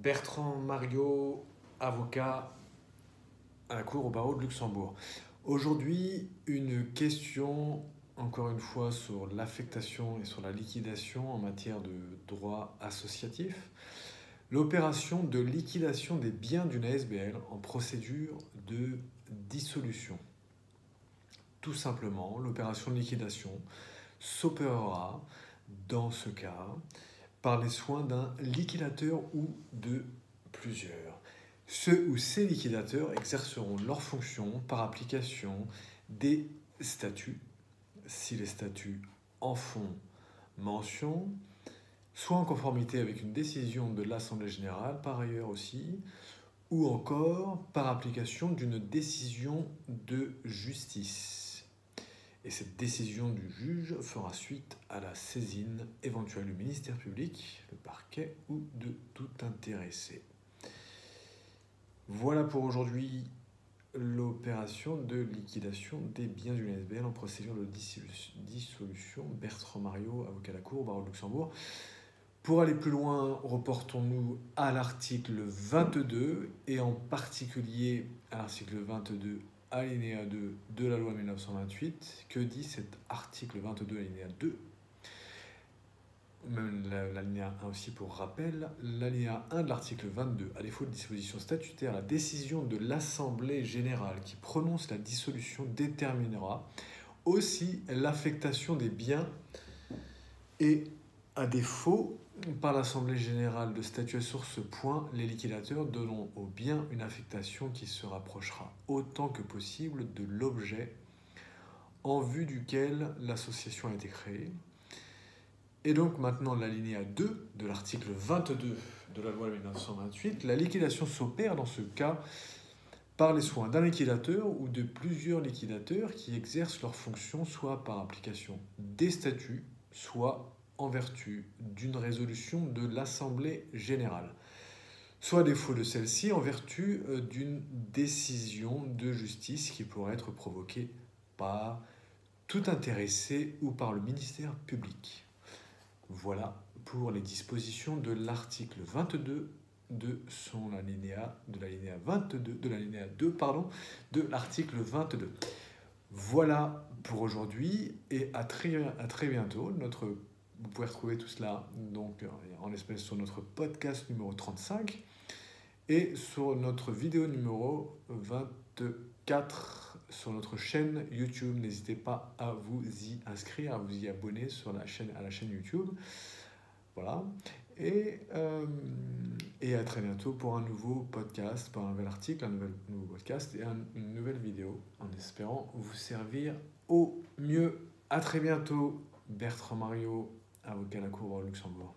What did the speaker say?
Bertrand Mario, avocat à la Cour au barreau de Luxembourg. Aujourd'hui, une question, encore une fois, sur l'affectation et sur la liquidation en matière de droit associatif. L'opération de liquidation des biens d'une ASBL en procédure de dissolution. Tout simplement, l'opération de liquidation s'opérera, dans ce cas, par les soins d'un liquidateur ou de plusieurs. Ceux ou ces liquidateurs exerceront leurs fonctions par application des statuts, si les statuts en font mention, soit en conformité avec une décision de l'Assemblée générale, par ailleurs aussi, ou encore par application d'une décision de justice. Et cette décision du juge fera suite à la saisine éventuelle du ministère public, le parquet ou de tout intéressé. Voilà pour aujourd'hui l'opération de liquidation des biens d'une ASBL en procédure de dissolution. Bertrand Mario, avocat à la Cour, barreau de Luxembourg. Pour aller plus loin, reportons-nous à l'article 22 et en particulier à l'article 22 alinéa 2 de la loi 1928. Que dit cet article 22 alinéa 2? Même l'alinéa 1 aussi pour rappel. L'alinéa 1 de l'article 22, à défaut de disposition statutaire, la décision de l'Assemblée générale qui prononce la dissolution déterminera aussi l'affectation des biens et, à défaut, par l'Assemblée générale de statuer sur ce point, les liquidateurs donneront aux biens une affectation qui se rapprochera autant que possible de l'objet en vue duquel l'association a été créée. Et donc maintenant l'alinéa 2 de l'article 22 de la loi 1928, la liquidation s'opère dans ce cas par les soins d'un liquidateur ou de plusieurs liquidateurs qui exercent leurs fonctions soit par application des statuts, soit en vertu d'une résolution de l'Assemblée générale, soit à défaut de celle-ci en vertu d'une décision de justice qui pourrait être provoquée par tout intéressé ou par le ministère public. Voilà pour les dispositions de l'article 22 de son alinéa, de l'alinéa 22, de l'alinéa 2, pardon, de l'article 22. Voilà pour aujourd'hui et à très bientôt. Vous pouvez retrouver tout cela donc, en espèce sur notre podcast numéro 35 et sur notre vidéo numéro 24 sur notre chaîne YouTube. N'hésitez pas à vous y inscrire, à vous y abonner à la chaîne YouTube. Voilà. Et à très bientôt pour un nouveau podcast, pour un nouvel article, nouveau podcast et une nouvelle vidéo, en espérant vous servir au mieux. À très bientôt, Bertrand Mario, avocat à la Cour au Luxembourg.